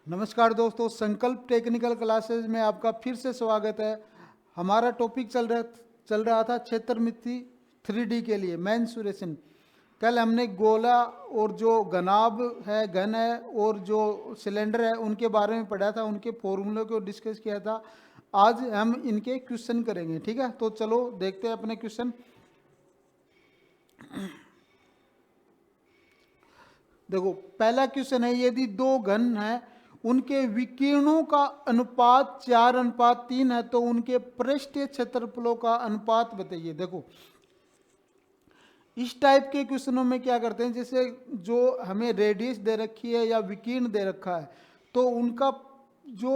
नमस्कार दोस्तों, संकल्प टेक्निकल क्लासेज में आपका फिर से स्वागत है। हमारा टॉपिक चल रहा था क्षेत्रमिति 3D के लिए मेंसुरेशन। कल हमने गोला और जो घन है और जो सिलेंडर है उनके बारे में पढ़ा था, उनके फॉर्मूले को डिस्कस किया था। आज हम इनके क्वेश्चन करेंगे, ठीक है। तो चलो देखते हैं अपने क्वेश्चन। देखो, पहला क्वेश्चन है, यदि दो घन हैं उनके विकिरणों का अनुपात 4:3 है तो उनके पृष्ठीय क्षेत्रफलों का अनुपात बताइए। देखो, इस टाइप के क्वेश्चनों में क्या करते हैं, जैसे जो हमें रेडियस दे रखी है या विकीर्ण दे रखा है तो उनका जो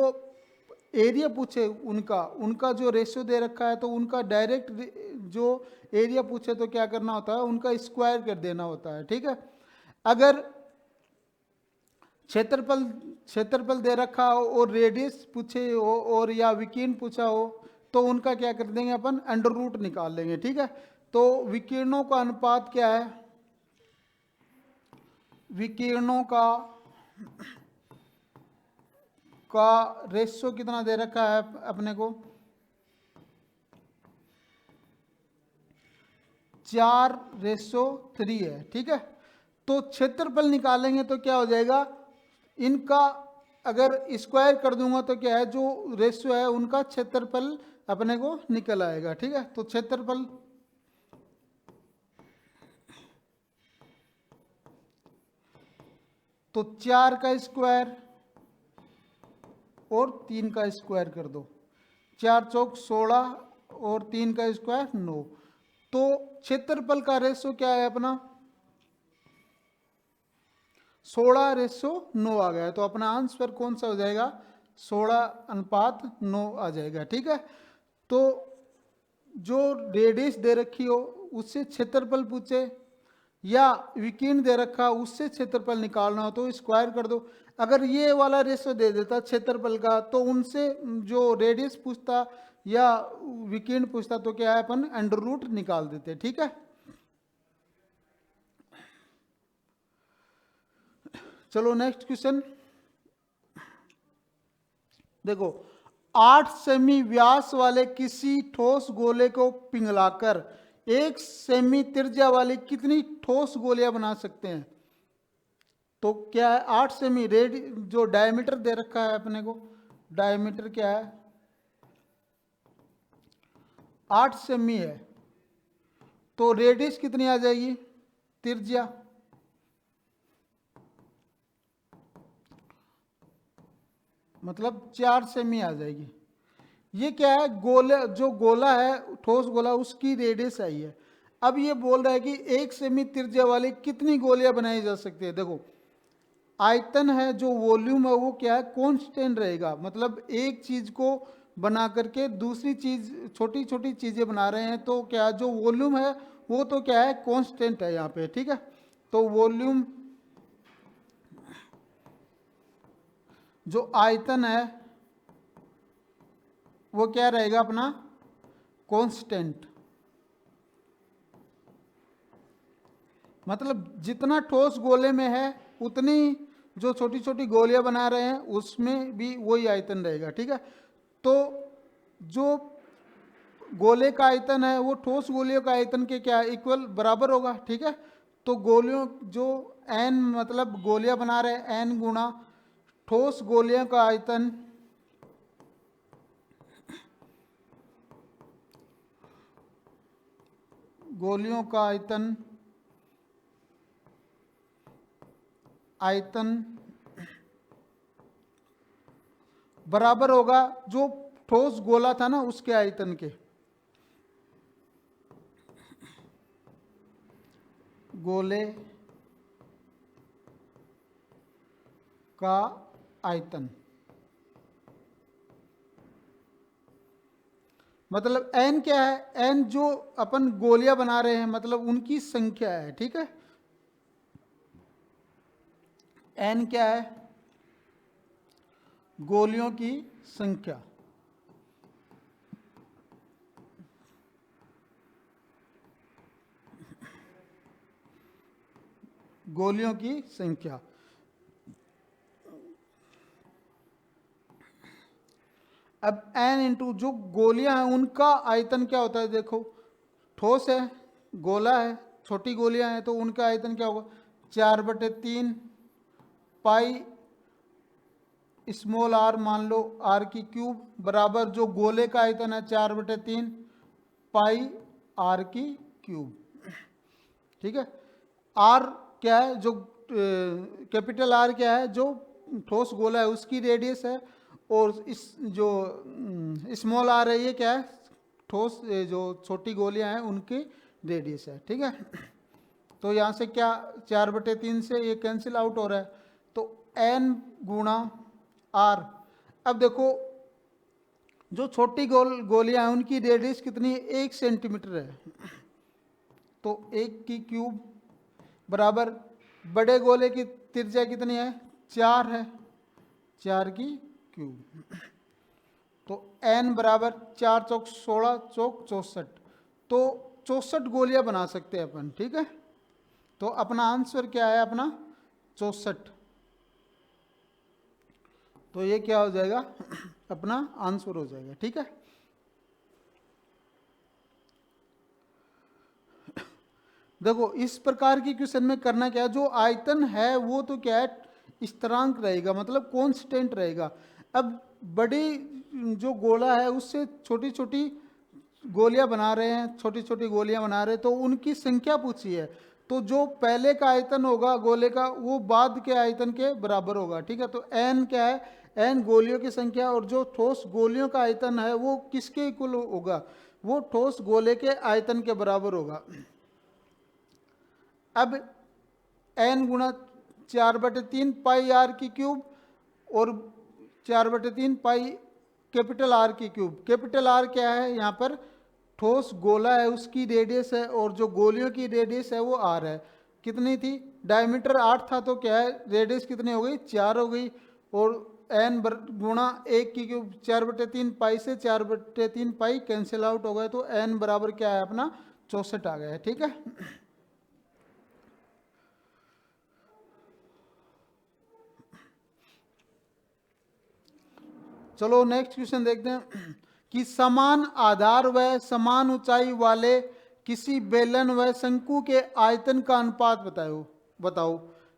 एरिया पूछे, उनका उनका जो रेशियो दे रखा है तो उनका डायरेक्ट जो एरिया पूछे तो क्या करना होता है, उनका स्क्वायर कर देना होता है, ठीक है। अगर क्षेत्रफल क्षेत्रफल दे रखा हो और रेडियस पूछे हो और या विकीर्ण पूछा हो तो उनका क्या कर देंगे, अपन अंडर रूट निकाल लेंगे, ठीक है। तो विकिरणों का अनुपात क्या है, विकिरणों का रेशियो कितना दे रखा है अपने को, 4:3 है, ठीक है। तो क्षेत्रफल निकालेंगे तो क्या हो जाएगा, इनका अगर स्क्वायर कर दूंगा तो क्या है, जो रेशियो है उनका क्षेत्रफल अपने को निकल आएगा, ठीक है। तो क्षेत्रफल तो 4 का स्क्वायर और 3 का स्क्वायर कर दो, 4 चौक 16 और 3 का स्क्वायर 9। तो क्षेत्रफल का रेशियो क्या है अपना, 16:9 आ गया। तो अपना आंसर कौन सा हो जाएगा, 16:9 आ जाएगा, ठीक है। तो जो रेडियस दे रखी हो उससे क्षेत्रफल पूछे या विकीर्ण दे रखा उससे क्षेत्रफल निकालना हो तो स्क्वायर कर दो। अगर ये वाला रेशियो दे देता क्षेत्रफल का तो उनसे जो रेडियस पूछता या विकीर्ण पूछता तो क्या है, अपन अंडर रूट निकाल देते, ठीक है। चलो नेक्स्ट क्वेश्चन देखो, 8 सेमी व्यास वाले किसी ठोस गोले को पिघलाकर 1 सेमी त्रिज्या वाली कितनी ठोस गोलियां बना सकते हैं। तो क्या है, 8 सेमी जो डायमीटर दे रखा है अपने को, डायमीटर क्या है, 8 सेमी है। तो रेडियस कितनी आ जाएगी, त्रिज्या, मतलब 4 सेमी आ जाएगी। ये क्या है, जो गोला है ठोस गोला उसकी रेडियस आई है। अब ये बोल रहा है कि 1 सेमी त्रिज्या वाली कितनी गोलियां बनाई जा सकती है। देखो, आयतन है, जो वॉल्यूम है वो क्या है, कांस्टेंट रहेगा। मतलब एक चीज को बना करके दूसरी चीज, छोटी छोटी चीजें बना रहे हैं तो क्या जो वॉल्यूम है वो तो क्या है, कांस्टेंट है यहाँ पे, ठीक है। तो वॉल्यूम, जो आयतन है वो क्या रहेगा अपना, कांस्टेंट। मतलब जितना ठोस गोले में है उतनी जो छोटी छोटी गोलियां बना रहे हैं उसमें भी वही आयतन रहेगा, ठीक है। तो जो गोले का आयतन है वो ठोस गोलियों का आयतन के क्या इक्वल बराबर होगा, ठीक है। तो गोलियों जो एन, मतलब गोलियां बना रहे हैं एन गुणा ठोस गोलियों का आयतन, गोलियों का आयतन, आयतन बराबर होगा जो ठोस गोला था ना उसके आयतन के, गोले का आयतन। मतलब एन क्या है, एन जो अपन गोलियां बना रहे हैं मतलब उनकी संख्या है, ठीक है। एन क्या है, गोलियों की संख्या, गोलियों की संख्या। अब n इंटू जो गोलियां हैं उनका आयतन क्या होता है, देखो ठोस है, गोला है, छोटी गोलियां हैं, तो उनका आयतन क्या होगा, 4/3 पाई स्मॉल आर, मान लो आर की क्यूब, बराबर जो गोले का आयतन है 4/3 पाई आर की क्यूब। ठीक है, आर क्या है, जो कैपिटल आर क्या है, जो ठोस गोला है उसकी रेडियस है, और इस जो स्मॉल आर है ये क्या है, ठोस जो छोटी गोलियां हैं उनकी रेडियस है। ठीक है, तो यहाँ से क्या 4/3 से ये कैंसिल आउट हो रहा है, तो n गुणा आर। अब देखो जो छोटी गोलियां हैं उनकी रेडियस कितनी है, 1 सेंटीमीटर है, तो 1 की क्यूब बराबर बड़े गोले की त्रिज्या कितनी है, 4 है, 4 की क्यूब, तो n बराबर 4 चौक 16 चौक 64, तो 64 गोलियां बना सकते हैं अपन। ठीक है, तो अपना आंसर क्या है, अपना 64, तो ये क्या हो जाएगा, अपना आंसर हो जाएगा। ठीक है, देखो इस प्रकार की क्वेश्चन में करना क्या है, जो आयतन है वो तो क्या है, स्थिरांक रहेगा, मतलब कांस्टेंट रहेगा। अब बड़ी जो गोला है उससे छोटी छोटी गोलियां बना रहे हैं, छोटी छोटी गोलियां बना रहे हैं, तो उनकी संख्या पूछी है, तो जो पहले का आयतन होगा गोले का वो बाद के आयतन के बराबर होगा। ठीक है, तो n क्या है, n गोलियों की संख्या, और जो ठोस गोलियों का आयतन है वो किसके इक्वल होगा, वो ठोस गोले के आयतन के बराबर होगा। अब n गुणा 4/3 पाई आर की क्यूब, और 4/3 पाई कैपिटल आर की क्यूब। कैपिटल आर क्या है, यहाँ पर ठोस गोला है उसकी रेडियस है, और जो गोलियों की रेडियस है वो आर है। कितनी थी, डायमीटर 8 था, तो क्या है रेडियस कितनी हो गई, 4 हो गई, और n गुणा 1 की क्यूब, 4/3 पाई से 4/3 पाई कैंसिल आउट हो गए, तो n बराबर क्या है, अपना 64 आ गया है। ठीक है, चलो नेक्स्ट क्वेश्चन देखते हैं कि समान आधार व समान ऊंचाई वाले किसी बेलन व शंकु के आयतन का अनुपात बताओ। बताओ,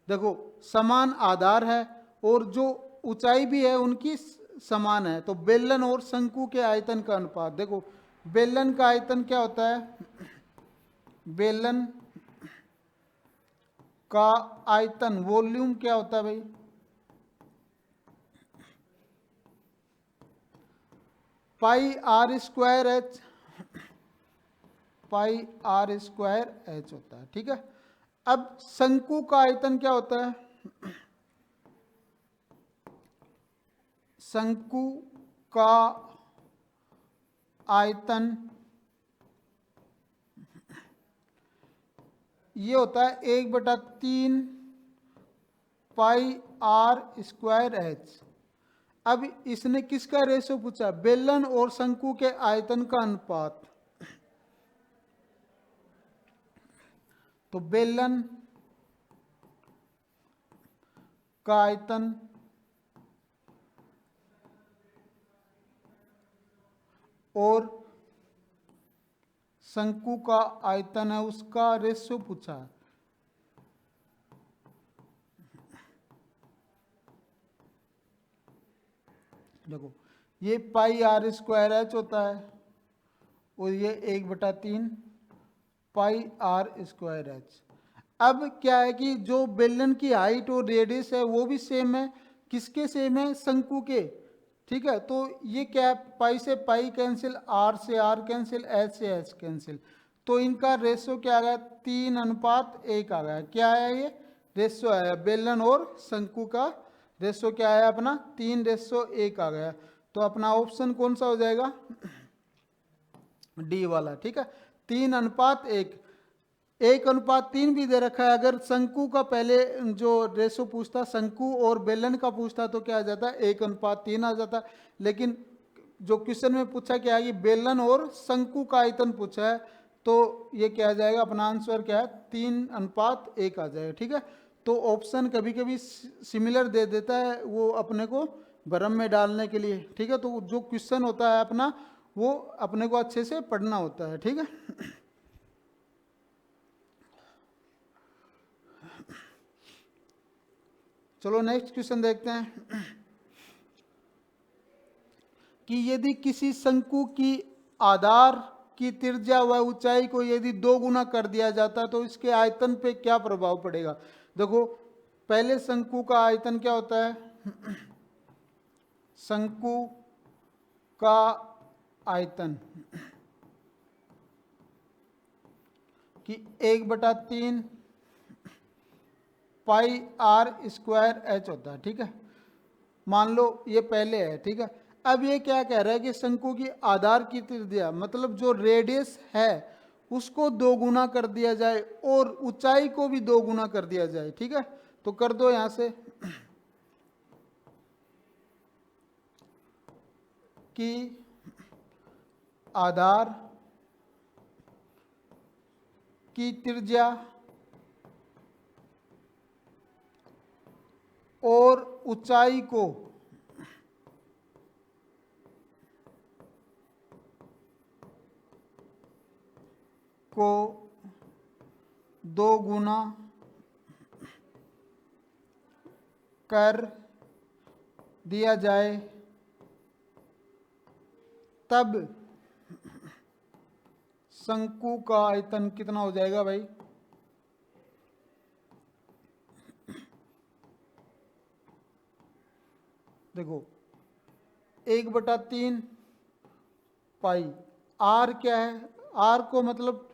देखो समान आधार है और जो ऊंचाई भी है उनकी समान है, तो बेलन और शंकु के आयतन का अनुपात। देखो बेलन का आयतन क्या होता है, बेलन का आयतन वॉल्यूम क्या होता है भाई, pi r square h, pi r square h होता है। ठीक है, अब शंकु का आयतन क्या होता है, शंकु का आयतन ये होता है 1/3 पाई आर स्क्वायर एच। अब इसने किसका रेशो पूछा, बेलन और शंकु के आयतन का अनुपात, तो बेलन का आयतन और शंकु का आयतन है उसका रेशो पूछा है। देखो ये पाई आर स्क्वायर एच होता है, और ये 1/3 पाई आर स्क्वायर एच। अब क्या है कि जो बेलन की हाइट और रेडियस है वो भी सेम है, किसके सेम है, शंकु के। ठीक है, तो ये क्या है, पाई से पाई कैंसिल, आर से आर कैंसिल, एच से एच कैंसिल, तो इनका रेशो क्या आ गया, 3:1 आ गया। क्या है ये रेशो आया, बेलन और शंकु का रेशो क्या है अपना, 3:1 आ गया। तो अपना ऑप्शन कौन सा हो जाएगा, डी वाला। ठीक है, 3:1, 1:3 भी दे रखा है। अगर शंकु का पहले जो रेशो पूछता, शंकु और बेलन का पूछता, तो क्या आ जाता, 1:3 आ जाता। लेकिन जो क्वेश्चन में पूछा क्या है कि बेलन और शंकु का आयतन पूछा है, तो ये क्या आ जाएगा, अपना आंसर क्या है, 3:1 आ जाएगा। ठीक है, तो ऑप्शन कभी कभी सिमिलर दे देता है, वो अपने को भरम में डालने के लिए, ठीक है। तो जो क्वेश्चन होता है अपना वो अपने को अच्छे से पढ़ना होता है, ठीक है। चलो नेक्स्ट क्वेश्चन देखते हैं कि यदि किसी शंकु की आधार की त्रिज्या व ऊंचाई को यदि 2 गुना कर दिया जाता तो इसके आयतन पे क्या प्रभाव पड़ेगा। देखो पहले शंकु का आयतन क्या होता है, शंकु का आयतन कि 1/3 पाई आर स्क्वायर एच होता है, ठीक है। मान लो ये पहले है, ठीक है। अब ये क्या कह रहा है कि शंकु की आधार की त्रिज्या मतलब जो रेडियस है उसको 2 गुना कर दिया जाए और ऊंचाई को भी 2 गुना कर दिया जाए, ठीक है। तो कर दो यहां से कि आधार की त्रिज्या और ऊंचाई को 2 गुना कर दिया जाए तब शंकु का आयतन कितना हो जाएगा भाई। देखो 1/3 पाई आर क्या है, आर को मतलब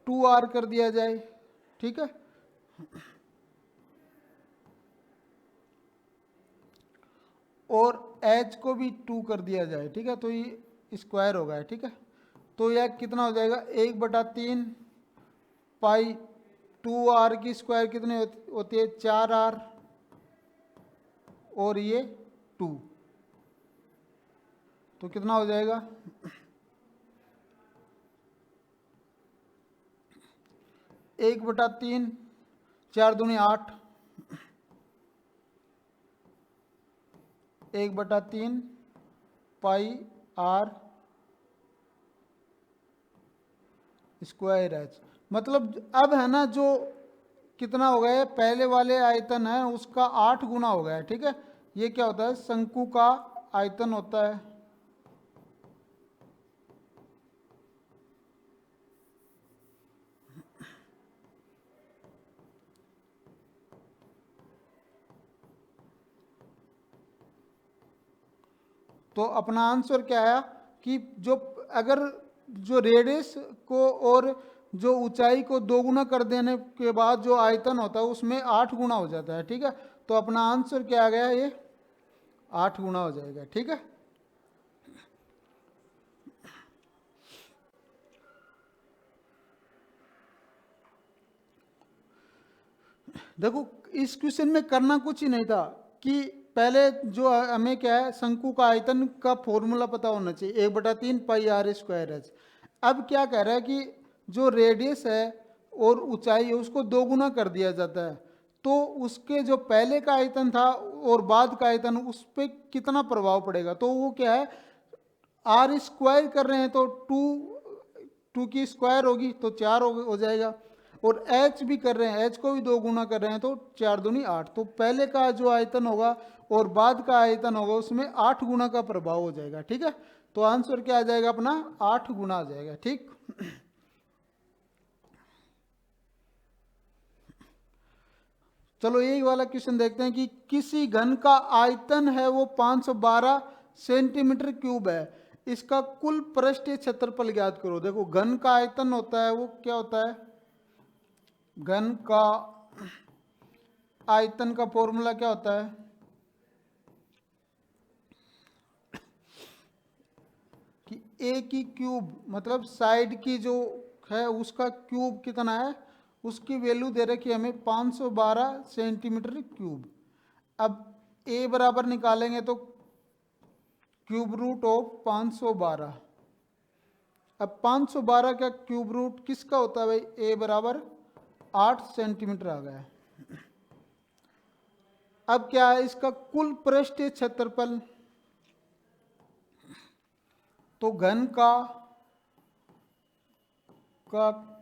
2r कर दिया जाए, ठीक है। और h को भी 2 कर दिया जाए, ठीक है। तो ये स्क्वायर होगा, ठीक है। तो यह कितना हो जाएगा 1/3 पाई 2r की स्क्वायर कितनी होती है 4r और ये 2, तो कितना हो जाएगा 1/3 4 दूनी 8 1/3 पाई आर स्क्वायर एच। मतलब अब है ना जो कितना हो गया पहले वाले आयतन है उसका 8 गुना हो गया है, ठीक है। ये क्या होता है शंकु का आयतन होता है तो अपना आंसर क्या आया कि जो अगर जो रेडियस को और जो ऊंचाई को 2 गुना कर देने के बाद जो आयतन होता है उसमें 8 गुना हो जाता है, ठीक है। तो अपना आंसर क्या आ गया ये 8 गुना हो जाएगा, ठीक है। देखो इस क्वेश्चन में करना कुछ ही नहीं था कि पहले जो हमें क्या है शंकु का आयतन का फॉर्मूला पता होना चाहिए 1/3 पाई आर स्क्वायर एच। अब क्या कह रहा है कि जो रेडियस है और ऊंचाई है उसको 2 गुना कर दिया जाता है तो उसके जो पहले का आयतन था और बाद का आयतन उस पर कितना प्रभाव पड़ेगा। तो वो क्या है आर स्क्वायर कर रहे हैं तो 2 की स्क्वायर होगी तो 4 हो जाएगा और एच भी कर रहे हैं एच को भी 2 गुना कर रहे हैं तो 4 दूनी 8। तो पहले का जो आयतन होगा और बाद का आयतन होगा उसमें 8 गुना का प्रभाव हो जाएगा, ठीक है। तो आंसर क्या आ जाएगा अपना 8 गुना आ जाएगा, ठीक। चलो यही वाला क्वेश्चन देखते हैं कि किसी घन का आयतन है वो 512 सेंटीमीटर क्यूब है, इसका कुल पृष्ठीय क्षेत्रफल ज्ञात करो। देखो घन का आयतन होता है वो क्या होता है, घन का आयतन का फॉर्मूला क्या होता है कि ए की क्यूब मतलब साइड की जो है उसका क्यूब कितना है उसकी वैल्यू दे रखी है हमें 512 सेंटीमीटर क्यूब। अब ए बराबर निकालेंगे तो क्यूब रूट ऑफ 512। अब 512 का क्यूब रूट किसका होता है भाई ए बराबर 8 सेंटीमीटर आ गया। अब क्या है इसका कुल पृष्ठीय क्षेत्रफल, तो घन का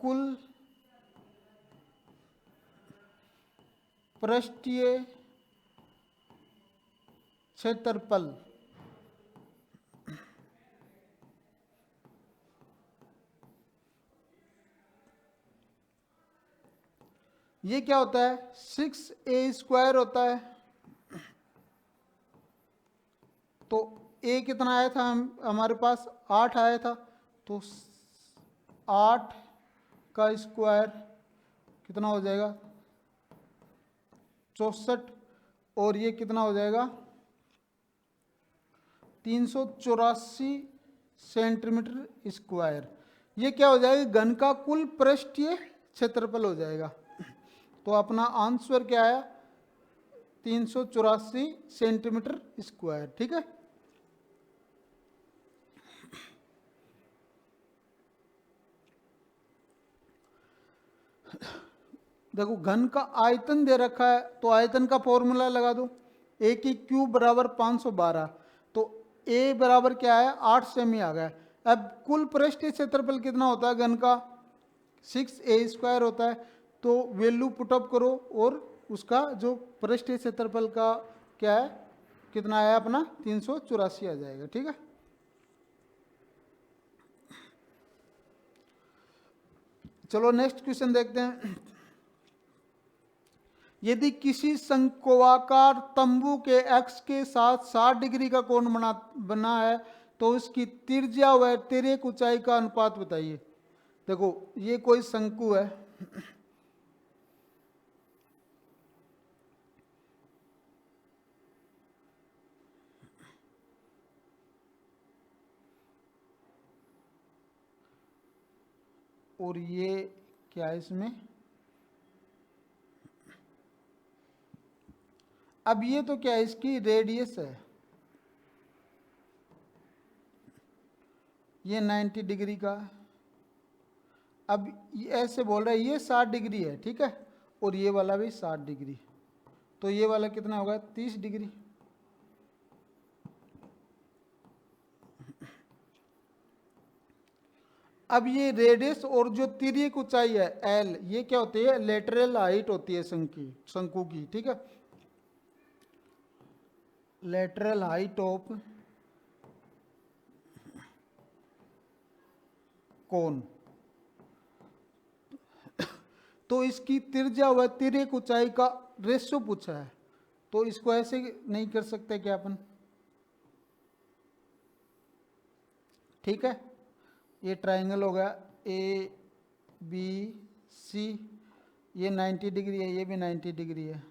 कुल पृष्ठीय क्षेत्रफल ये क्या होता है 6a² होता है। तो a कितना आया था हमारे पास 8 आया था, तो 8 का स्क्वायर कितना हो जाएगा 64, और ये कितना हो जाएगा 384 सेंटीमीटर स्क्वायर। ये क्या हो जाएगा घन का कुल पृष्ठीय क्षेत्रफल हो जाएगा। तो अपना आंसर क्या है 384 सेंटीमीटर स्क्वायर। ठीक है, देखो घन का आयतन दे रखा है, तो आयतन का फॉर्मूला लगा दो, ए की क्यूब बराबर 512, तो ए बराबर क्या है 8 सेमी आ गया। अब कुल पृष्ठीय क्षेत्रफल कितना होता है घन का 6a² होता है, तो वैल्यू पुटअप करो और उसका जो पृष्ठीय क्षेत्रफल का क्या है कितना आया अपना 384 आ जाएगा। ठीक है, चलो नेक्स्ट क्वेश्चन देखते हैं। यदि किसी शंक्वाकार तंबू के x के साथ 60 डिग्री का कोण बना है तो उसकी त्रिज्या व तिर्यक ऊंचाई का अनुपात बताइए। देखो ये कोई शंकु है, और ये क्या है इसमें, अब ये तो क्या है इसकी रेडियस है, ये 90 डिग्री का। अब ये ऐसे बोल रहा है ये 60 डिग्री है, ठीक है, और ये वाला भी 60 डिग्री, तो ये वाला कितना होगा 30 डिग्री। अब ये रेडियस और जो तिर्यक ऊंचाई है एल, ये क्या होती है लेटरल हाइट होती है शंकु की। ठीक है, लेटरल हाइट ऑफ कोन, तो इसकी त्रिज्या व तिर्यक ऊंचाई का रेशियो पूछा है, तो इसको ऐसे नहीं कर सकते क्या अपन। ठीक है, ये ट्रायंगल हो गया ए बी सी, ये 90 डिग्री है, ये भी 90 डिग्री है।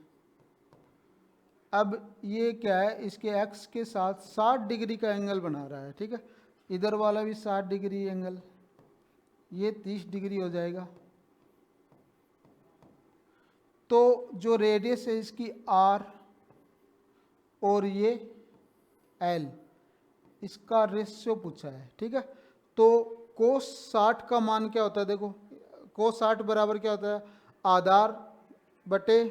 अब ये क्या है इसके एक्स के साथ 60 डिग्री का एंगल बना रहा है। ठीक है, इधर वाला भी 60 डिग्री एंगल, ये 30 डिग्री हो जाएगा। तो जो रेडियस है इसकी आर और ये एल, इसका रेशियो पूछा है। ठीक है, तो कोस 60 का मान क्या होता है, देखो कोस 60 बराबर क्या होता है आधार बटे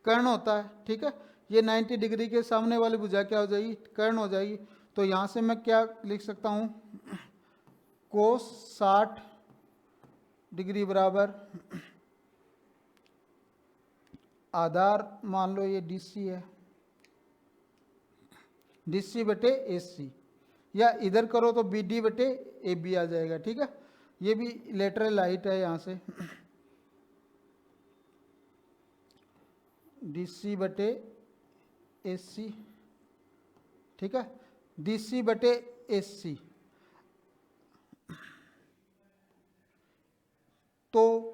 कर्ण होता है। ठीक है, ये 90 डिग्री के सामने वाली भुजा क्या हो जाएगी कर्ण हो जाएगी। तो यहाँ से मैं क्या लिख सकता हूँ कोस 60 डिग्री बराबर आधार मान लो ये डीसी है, डीसी बटे एसी, या इधर करो तो बीडी बटे ए बी आ जाएगा। ठीक है, ये भी लेटरल हाइट है यहाँ से डीसी बटे एसी। ठीक है, डीसी बटे एसी, तो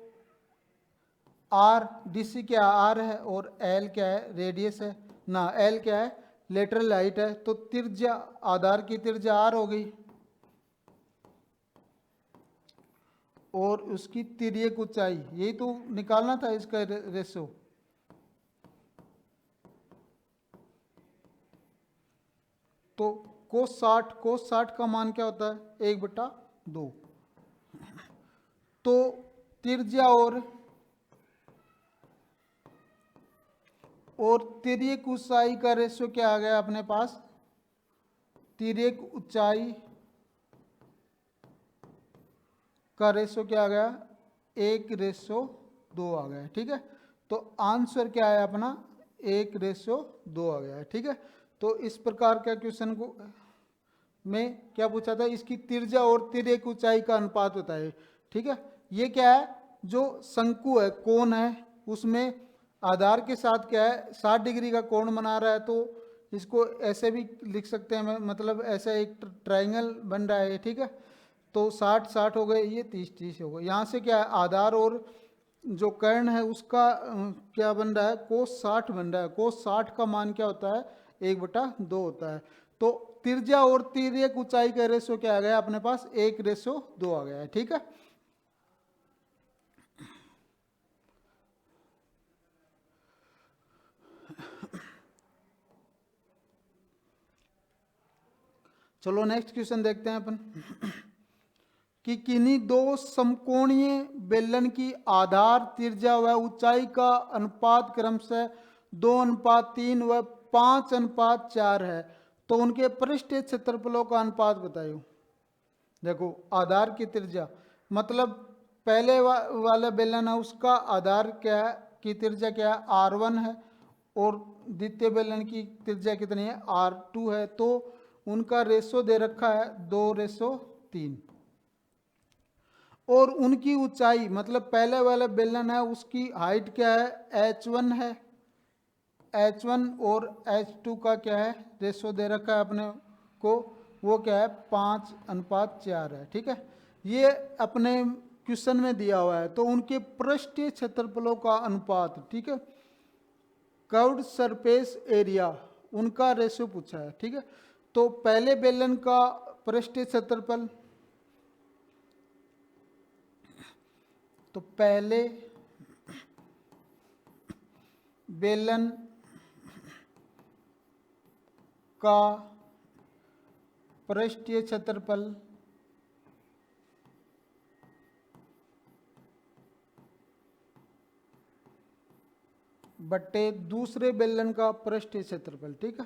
आर डीसी क्या आर है और एल क्या है रेडियस है ना, एल क्या है लेटरल हाइट है, तो त्रिज्या आधार की त्रिज्या आर हो गई और उसकी तिर्यक ऊंचाई, यही तो निकालना था इसका रेशो। तो कोस 60 का मान क्या होता है 1/2, तो त्रिज्या और और तिर्यक ऊंचाई का रेशियो क्या आ गया अपने पास, तिर्यक ऊंचाई का रेशियो क्या आ गया, 1:2 आ गया। ठीक है, तो आंसर क्या है अपना, 1:2 आ गया है। ठीक है, तो इस प्रकार का क्वेश्चन को में क्या पूछा था, इसकी त्रिज्या और तिर्यक ऊंचाई का अनुपात बताए। ठीक है, ये क्या है, जो शंकु है, कोण है, उसमें आधार के साथ क्या है 60 डिग्री का कोण बना रहा है, तो इसको ऐसे भी लिख सकते हैं, मतलब ऐसा एक ट्राइंगल बन रहा है। ठीक है, तो 60-60 हो गए, ये 30-30 हो गए। यहाँ से क्या है, आधार और जो कर्ण है उसका क्या बन रहा है, कोस 60 बन रहा है। कोस 60 का मान क्या होता है, 1/2 होता है। तो त्रिज्या और तिर्यक ऊंचाई का रेशो क्या आ गया अपने पास, 1:2 आ गया है। ठीक है, चलो नेक्स्ट क्वेश्चन देखते हैं अपन कि किन्हीं दो समकोणीय बेलन की आधार त्रिज्या व ऊंचाई का अनुपात क्रमशः 2:3 व 5:4 है, तो उनके पृष्ठीय क्षेत्रफलों का अनुपात बताइए। देखो आधार की त्रिज्या मतलब पहले वाला बेलन है उसका आधार क्या है, की त्रिज्या क्या है, R1 है, और द्वितीय बेलन की त्रिज्या कितनी है, R2 है। तो उनका रेशो दे रखा है 2:3, और उनकी ऊंचाई मतलब पहले वाला बेलन है उसकी हाइट क्या है, H1 है, H1 और H2 का क्या है रेशो दे रखा है अपने को, वो क्या है 5:4 है। ठीक है, ये अपने क्वेश्चन में दिया हुआ है। तो उनके पृष्ठीय क्षेत्रफलों का अनुपात, ठीक है, कर्व्ड सरफेस एरिया, उनका रेशो पूछा है। ठीक है, तो पहले बेलन का पृष्ठीय क्षेत्रफल, तो पहले बेलन का पृष्ठीय क्षेत्रफल बटे दूसरे बेलन का पृष्ठीय क्षेत्रफल। ठीक है,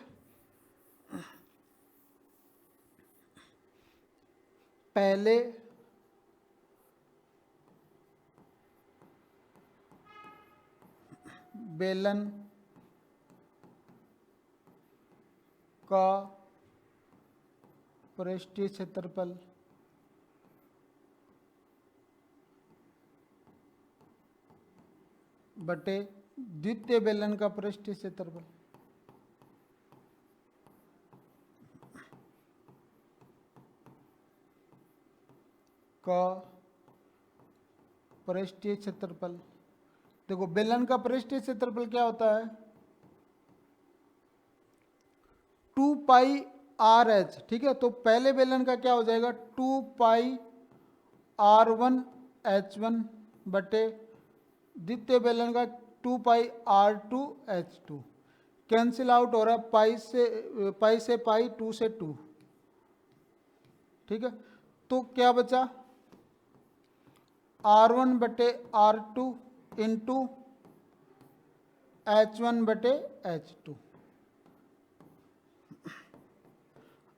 पहले बेलन का पृष्ठीय क्षेत्रफल बटे द्वितीय बेलन का पृष्ठीय क्षेत्रफल का पृष्ठीय क्षेत्रफल। देखो बेलन का पृष्ठीय क्षेत्रफल क्या होता है, 2πRh। ठीक है, तो पहले बेलन का क्या हो जाएगा, 2πR1H1 बटे द्वितीय बेलन का 2πR2H2। कैंसिल आउट हो रहा है, पाई से पाई, 2 से 2। ठीक है, तो क्या बचा, R1 बटे R2 इंटू H1 बटे H2।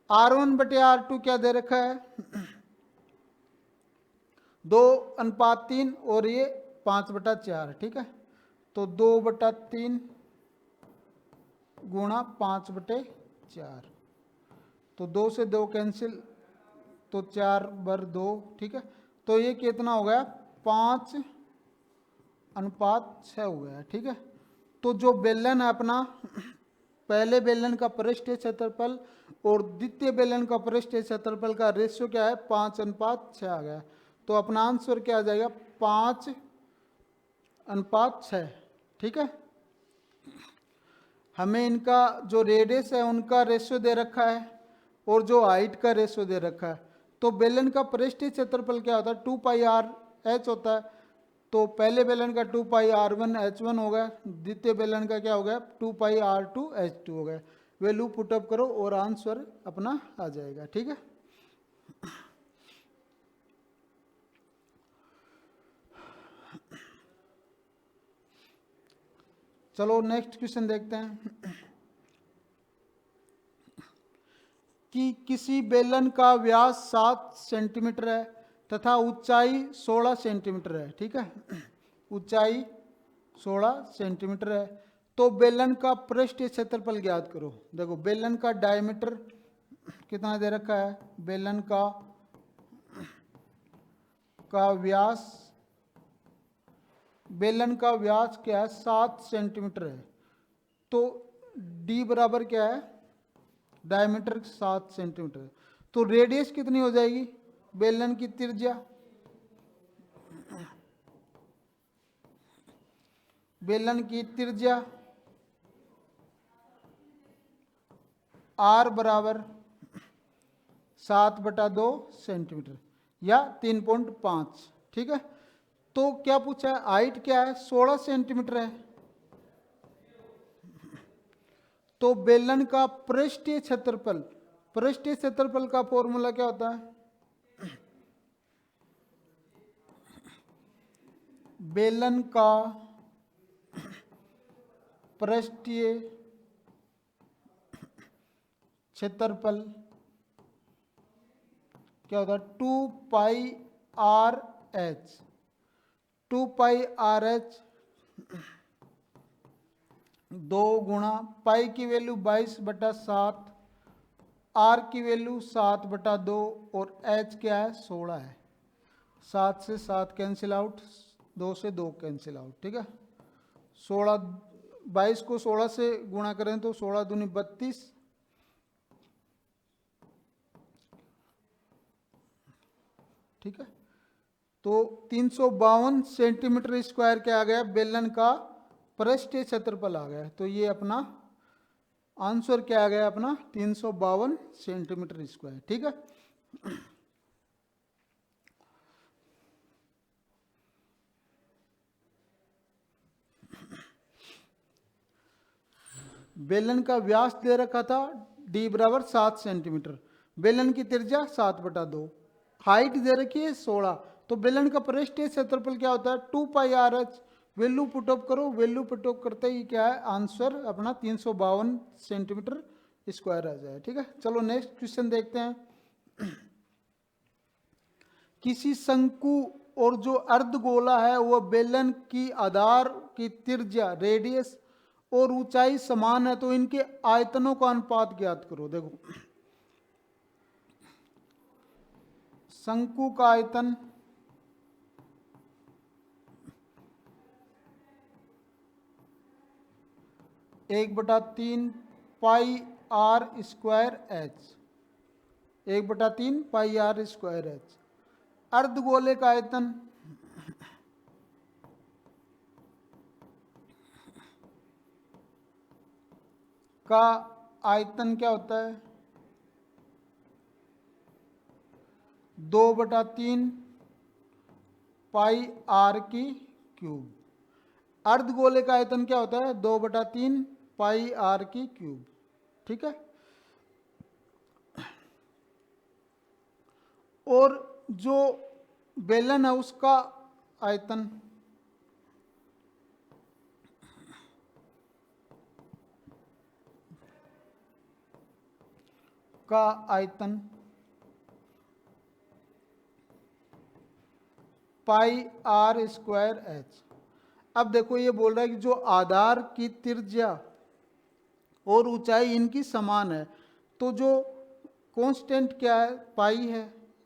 R1 बटे R2 क्या दे रखा है, 2:3 और ये 5/4। ठीक है, तो 2/3 गुणा 5/4, तो 2 से 2 कैंसिल, तो 4/2। ठीक है, तो ये कितना हो गया, 5:6 हो गया। ठीक है, तो जो बेलन है अपना, पहले बेलन का पृष्ठीय क्षेत्रफल और द्वितीय बेलन का पृष्ठीय क्षेत्रफल का रेशियो क्या है, 5:6 आ गया। तो अपना आंसर क्या आ जाएगा, 5:6। ठीक है, हमें इनका जो रेडियस है उनका रेशियो दे रखा है और जो हाइट का रेशियो दे रखा है। तो बेलन का पृष्ठीय क्षेत्रफल क्या होता है, 2πRh होता है। तो पहले बेलन का 2πR1H1 हो गया, द्वितीय बेलन का क्या हो गया, 2πR2H2 हो गया। वैल्यू पुटअप करो और आंसर अपना आ जाएगा। ठीक है, चलो नेक्स्ट क्वेश्चन देखते हैं कि किसी बेलन का व्यास 7 सेंटीमीटर है तथा ऊंचाई 16 सेंटीमीटर है। ठीक है, ऊंचाई 16 सेंटीमीटर है, तो बेलन का पृष्ठीय क्षेत्रफल ज्ञात करो। देखो बेलन का डायमीटर कितना दे रखा है, बेलन का व्यास, बेलन का व्यास क्या है 7 सेंटीमीटर है, तो d बराबर क्या है, डायमीटर 7 सेंटीमीटर है, तो रेडियस कितनी हो जाएगी, बेलन की त्रिज्या, बेलन की त्रिज्या r बराबर 7/2 सेंटीमीटर या 3.5। ठीक है, तो क्या पूछा है, हाइट क्या है 16 सेंटीमीटर है, तो बेलन का पृष्ठीय क्षेत्रफल, पृष्ठीय क्षेत्रफल का फॉर्मूला क्या होता है, बेलन का पृष्ठीय क्षेत्रफल क्या होता है 2πRh, 2πRh 2 गुणा पाई की वैल्यू 22/7, आर की वैल्यू 7/2 और h क्या है 16 है, 7 से 7 कैंसिल आउट, 2 से 2 कैंसिल आउट। ठीक है, 16, 22 को 16 से गुणा करें तो 16 दूनी 32, ठीक है, तो 352 सेंटीमीटर स्क्वायर क्या आ गया, बेलन का पृष्ठीय क्षेत्रफल आ गया। तो ये अपना आंसर क्या आ गया अपना 352 सेंटीमीटर स्क्वायर। ठीक है, बेलन का व्यास दे रखा था d बराबर 7 सेंटीमीटर, बेलन की त्रिज्या 7/2, हाइट दे रखी है 16, तो बेलन का पृष्ठीय क्षेत्रफल क्या होता है 2πRh, वैल्यू पुटअप करो, वैल्यू पुटअप करते ही क्या है आंसर अपना 352 सेंटीमीटर स्क्वायर आ जाए। ठीक है, चलो नेक्स्ट क्वेश्चन देखते हैं। किसी शंकु और जो अर्धगोला है वह बेलन की आधार की त्रिज्या, रेडियस और ऊंचाई समान है, तो इनके आयतनों का अनुपात ज्ञात करो। देखो शंकु का आयतन एक बटा 3 pi r square h, 1/3 pi r square h. अर्धगोले का आयतन का आयतन क्या होता है 2/3 पाई आर की क्यूब। अर्धगोले का आयतन क्या होता है 2/3 पाई आर की क्यूब। ठीक है, और जो बेलन है उसका आयतन का आयतन पाई आर स्क्वायर एच। अब देखो ये बोल रहा है कि जो आधार की त्रिज्या और ऊंचाई इनकी समान है, तो जो कांस्टेंट क्या है पाई है,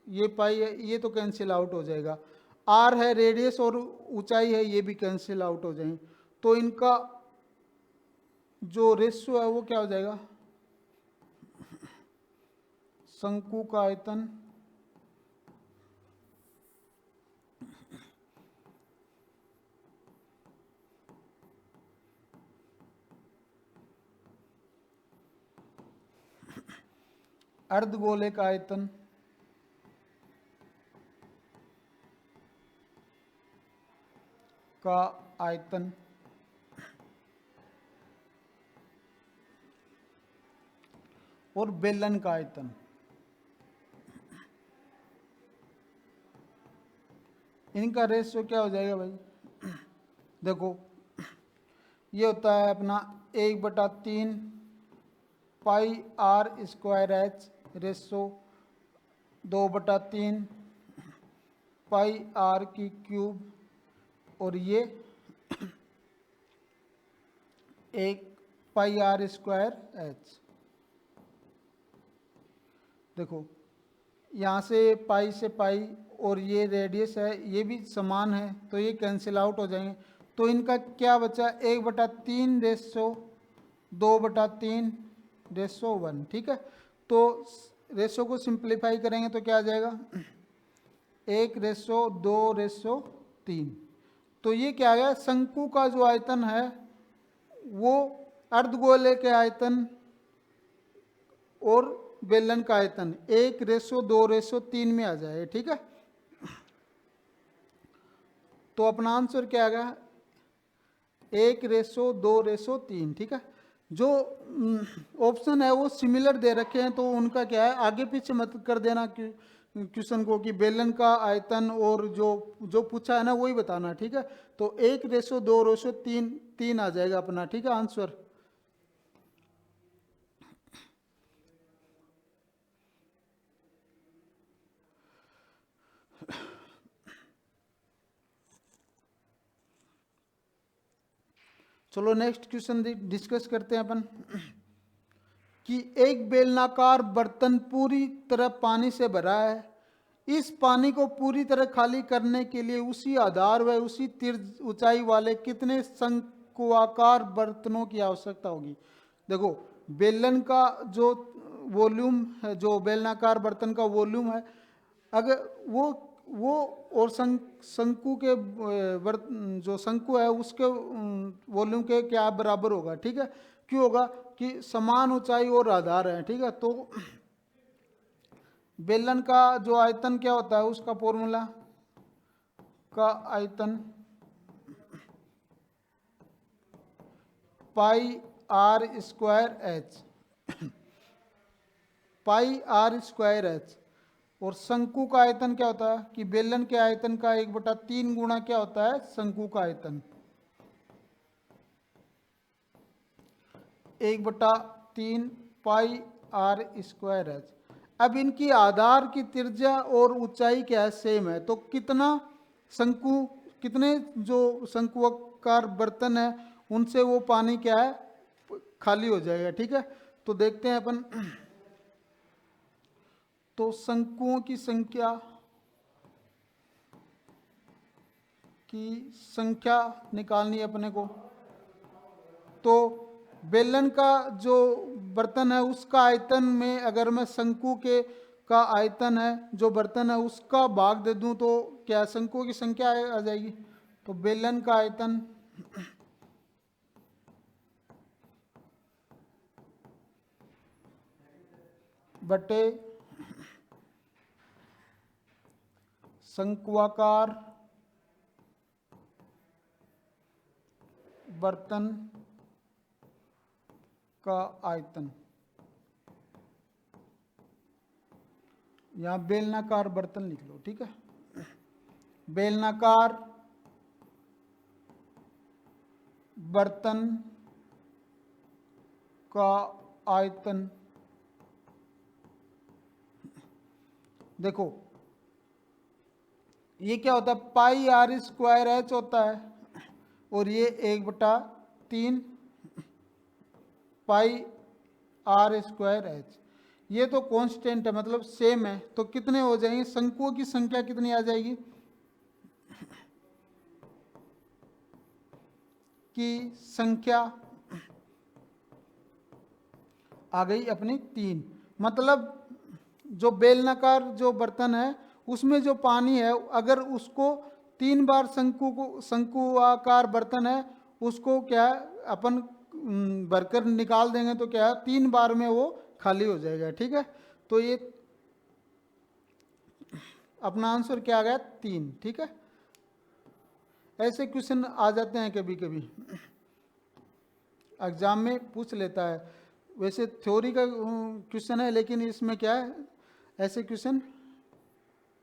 ये पाई है, ये तो कैंसिल आउट हो जाएगा, आर है रेडियस और ऊंचाई है ये भी कैंसिल आउट हो जाएंगे, तो इनका जो रेशियो है वो क्या हो जाएगा, शंकु का आयतन अर्धगोले का आयतन का आयतन और बेलन का आयतन, इनका रेशियो क्या हो जाएगा भाई। देखो ये होता है अपना 1/3 pi r square h ratio 2/3 pi r की क्यूब और ये 1 पाई आर स्क्वायर एच। देखो यहाँ से पाई और ये रेडियस है, ये भी समान है तो ये कैंसिल आउट हो जाएंगे। तो इनका क्या बचा, 1/3 रेसो 2/3 रेसो 1। ठीक है, तो रेसो को सिंप्लीफाई करेंगे तो क्या आ जाएगा, 1/2/3। तो ये क्या आ गया, शंकु का जो आयतन है वो अर्धगोले के आयतन और बेलन का आयतन 1/2/3 में आ जाए। ठीक है, तो अपना आंसर क्या आ गया, 1/2/3। ठीक है, जो ऑप्शन है वो सिमिलर दे रखे हैं तो उनका क्या है, आगे पीछे मत कर देना क्वेश्चन को कि बेलन का आयतन और जो जो पूछा है ना वही बताना। ठीक है, तो 1/2/3 आ जाएगा अपना। ठीक है आंसर। चलो नेक्स्ट क्वेश्चन डिस्कस करते हैं अपन कि एक बेलनाकार बर्तन पूरी तरह पानी से भरा है। इस पानी को पूरी तरह खाली करने के लिए उसी आधार व उसी तीव्र ऊंचाई वाले कितने शंक्वाकार बर्तनों की आवश्यकता होगी। देखो बेलन का जो वॉल्यूम है, जो बेलनाकार बर्तन का वॉल्यूम है, अगर वो और शंकु के जो शंकु है उसके वॉल्यूम के क्या बराबर होगा। ठीक है, क्यों होगा कि समान ऊंचाई और आधार है। ठीक है, तो बेलन का जो आयतन क्या होता है, उसका फॉर्मूला का आयतन pi r square h, pi r square h. और शंकु का आयतन क्या होता है कि बेलन के आयतन का 1/3 गुणा क्या होता है, शंकु का आयतन 1/3 पाई आर स्क्वायर एच। अब इनकी आधार की त्रिज्या और ऊंचाई क्या है, सेम है, तो कितने जो शंकुआकार बर्तन है उनसे वो पानी क्या है, खाली हो जाएगा। ठीक है, तो देखते हैं अपन। तो शंकुओं की संख्या निकालनी है अपने को। तो बेलन का जो बर्तन है उसका आयतन में अगर मैं शंकु के का आयतन है जो बर्तन है उसका भाग दे दूं तो क्या शंकुओं की संख्या आ जाएगी। तो बेलन का आयतन बटे शंक्वाकार बर्तन का आयतन, यहां बेलनाकार बर्तन लिख लो। ठीक है, बेलनाकार बर्तन का आयतन। देखो ये क्या होता है, पाई आर स्क्वायर एच होता है और ये 1/3 पाई आर स्क्वायर एच। ये तो कांस्टेंट है, मतलब सेम है, तो कितने हो जाएंगे, शंकुओं की संख्या कितनी आ जाएगी की संख्या आ गई अपनी 3। मतलब जो बेलनाकार जो बर्तन है उसमें जो पानी है अगर उसको 3 बार शंकुआकार बर्तन है उसको क्या है अपन भरकर निकाल देंगे तो क्या है 3 बार में वो खाली हो जाएगा। ठीक है, तो ये अपना आंसर क्या आ गया, 3। ठीक है, ऐसे क्वेश्चन आ जाते हैं कभी कभी एग्जाम में पूछ लेता है। वैसे थ्योरी का क्वेश्चन है लेकिन इसमें क्या है, ऐसे क्वेश्चन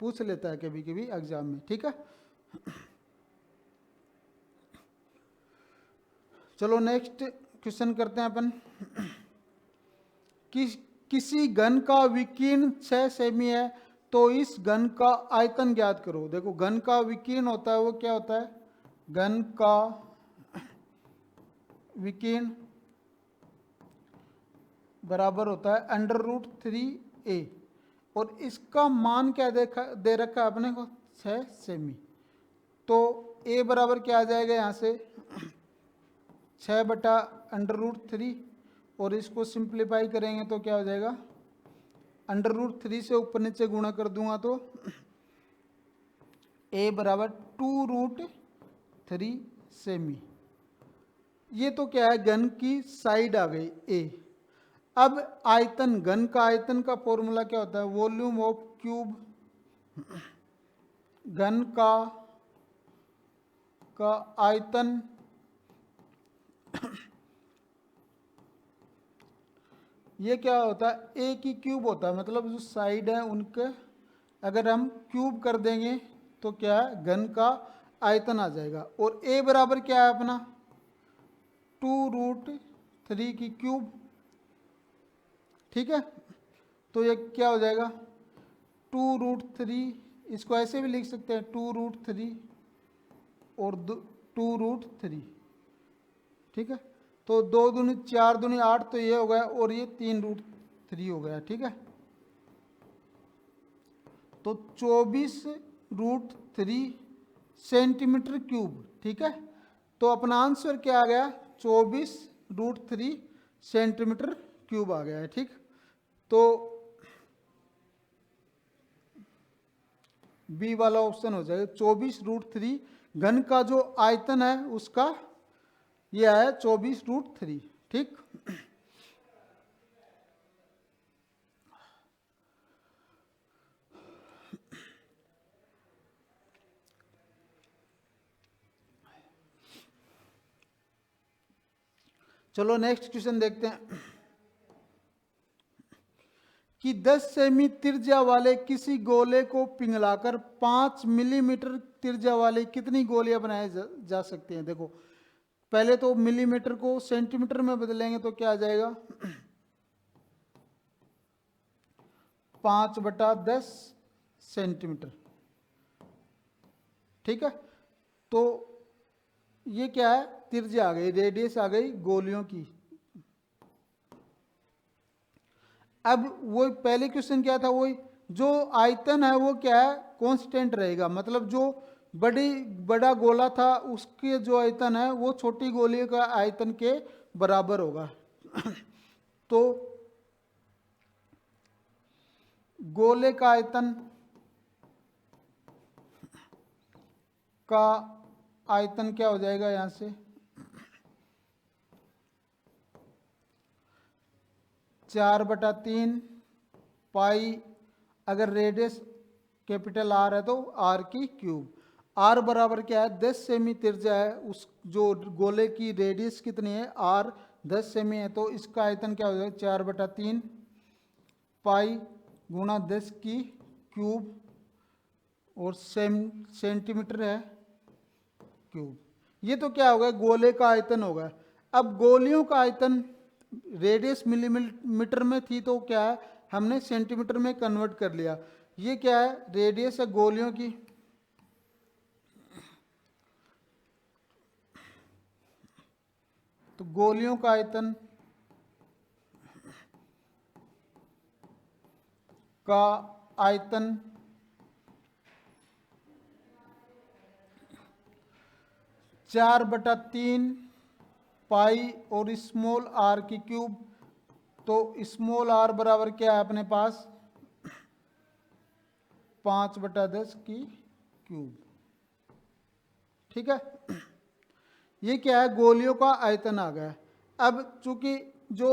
पूछ लेता है कभी कभी एग्जाम में। ठीक है, चलो नेक्स्ट क्वेश्चन करते हैं अपन। किसी घन का विकीर्ण 6 सेमी है तो इस घन का आयतन ज्ञात करो। देखो घन का विकीर्ण होता है वो क्या होता है, घन का विकीर्ण बराबर होता है √3a और इसका मान क्या दे रखा है अपने को 6 सेमी। तो a बराबर क्या आ जाएगा यहाँ से 6/√3 और इसको सिंप्लीफाई करेंगे तो क्या हो जाएगा √3 से ऊपर नीचे गुणा कर दूंगा तो a बराबर 2√3 सेमी। ये तो क्या है घन की साइड आ गई a। अब आयतन, घन का आयतन का फॉर्मूला क्या होता है, वॉल्यूम ऑफ क्यूब, घन का आयतन ये क्या होता है ए की क्यूब होता है, मतलब जो साइड है उनके अगर हम क्यूब कर देंगे तो क्या है घन का आयतन आ जाएगा। और ए बराबर क्या है अपना 2√3 की क्यूब, ठीक है। तो ये क्या हो जाएगा 2√3, इसको ऐसे भी लिख सकते हैं 2√3 और 2√3, ठीक है। तो 2 दूनी 4 दूनी 8 तो ये हो गया और ये 3√3 हो गया, ठीक है। तो 24√3 सेंटीमीटर क्यूब, ठीक है। तो अपना आंसर क्या आ गया 24√3 सेंटीमीटर क्यूब आ गया है, ठीक। तो बी वाला ऑप्शन हो जाएगा 24√3। घन का जो आयतन है उसका यह है 24√3, ठीक। चलो नेक्स्ट क्वेश्चन देखते हैं कि 10 सेमी त्रिज्या वाले किसी गोले को पिघलाकर 5 मिलीमीटर त्रिज्या वाले कितनी गोलियां बनाए जा सकती हैं। देखो पहले तो मिलीमीटर को सेंटीमीटर में बदलेंगे तो क्या आ जाएगा 5/10 सेंटीमीटर, ठीक है। तो ये क्या है त्रिज्या आ गई, रेडियस आ गई गोलियों की। अब वो पहले क्वेश्चन क्या था, वही जो आयतन है वो क्या है कांस्टेंट रहेगा, मतलब जो बड़ा गोला था उसके जो आयतन है वो छोटी गोली का आयतन के बराबर होगा। तो गोले का आयतन क्या हो जाएगा यहां से 4/3 पाई, अगर रेडियस कैपिटल आर है तो आर की क्यूब। आर बराबर क्या है 10 सेमी त्रिज्या है, उस जो गोले की रेडियस कितनी है आर 10 सेमी है, तो इसका आयतन क्या हो जाएगा 4/3 पाई गुणा 10 की क्यूब और सेंटीमीटर है क्यूब। ये तो क्या होगा गोले का आयतन होगा। अब गोलियों का आयतन रेडियस मिलीमीटर में थी तो क्या है हमने सेंटीमीटर में कन्वर्ट कर लिया। ये क्या है रेडियस है गोलियों की, तो गोलियों का आयतन का आयतन 4/3 पाई और स्मॉल आर की क्यूब। तो स्मॉल आर बराबर क्या है अपने पास 5/10 की क्यूब, ठीक है। ये क्या है गोलियों का आयतन आ गया। अब चूंकि जो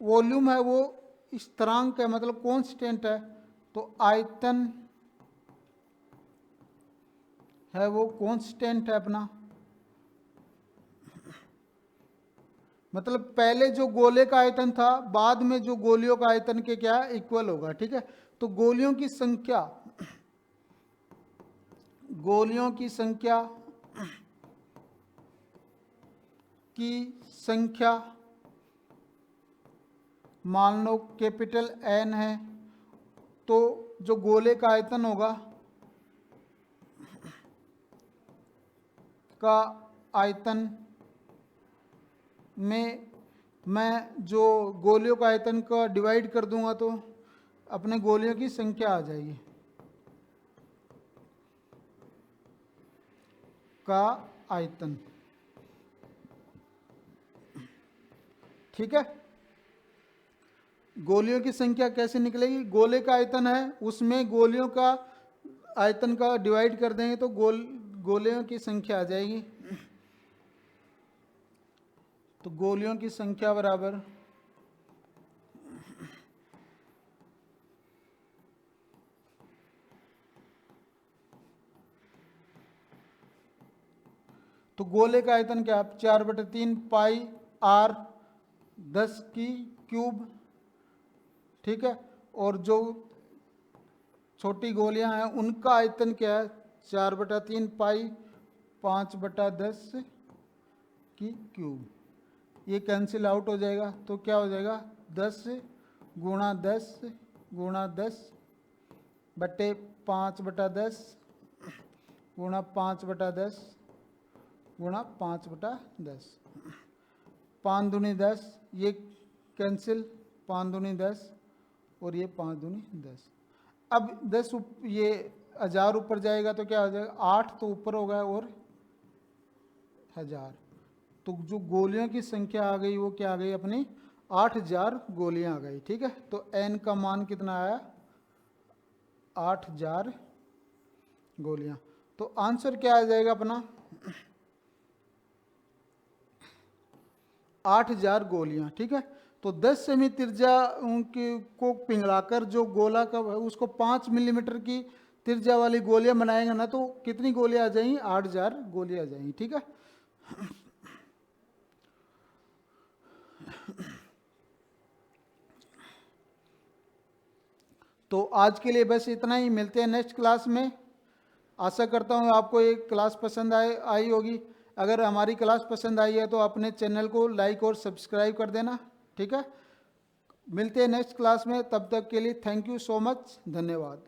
वॉल्यूम है वो स्थिरांक है मतलब कांस्टेंट है, तो आयतन है वो कांस्टेंट है अपना, मतलब पहले जो गोले का आयतन था बाद में जो गोलियों का आयतन के क्या इक्वल होगा, ठीक है। तो गोलियों की संख्या की संख्या मान लो कैपिटल N है, तो जो गोले का आयतन होगा का आयतन में मैं जो गोलियों का आयतन का डिवाइड कर दूंगा तो अपने गोलियों की संख्या आ जाएगी का आयतन। ठीक है, गोलियों की संख्या कैसे निकलेगी? गोले का आयतन है, उसमें गोलियों का आयतन का डिवाइड कर देंगे तो गोलियों की संख्या आ जाएगी। तो गोलियों की संख्या बराबर तो गोले का आयतन क्या? 4/3 पाई r 10 की क्यूब। ठीक है, और जो छोटी गोलियां हैं उनका आयतन क्या है? 4/3 पाई 5/10 की क्यूब। ये कैंसिल आउट हो जाएगा तो क्या हो जाएगा? 10 गुणा 10 गुणा 10 बटे 5/10 गुणा 5/10 गुणा 5/10। 5 दूनी 10, ये कैंसिल, 5 दूनी 10 और ये 5 दूनी 10। अब 10 ये 1000 ऊपर जाएगा तो क्या हो जाएगा? 8 तो ऊपर होगा और 1000। तो जो गोलियों की संख्या आ गई वो क्या आ गई अपनी? 8000 गोलियां आ गई। ठीक है, तो n का मान कितना आया? 8000 गोलियां। तो आंसर क्या आ जाएगा अपना? 8000 गोलियां। ठीक है, तो 10 सेमी त्रिज्या को पिघलाकर जो गोला का उसको 5 मिलीमीटर की त्रिज्या वाली गोलियां बनाएंगे ना, तो कितनी गोलियां आ जाएंगी? 8000 गोलियां आ जाएंगी। ठीक है, तो आज के लिए बस इतना ही। मिलते हैं नेक्स्ट क्लास में। आशा करता हूँ आपको ये क्लास पसंद आई होगी। अगर हमारी क्लास पसंद आई है तो अपने चैनल को लाइक और सब्सक्राइब कर देना। ठीक है, मिलते हैं नेक्स्ट क्लास में, तब तक के लिए थैंक यू सो मच, धन्यवाद।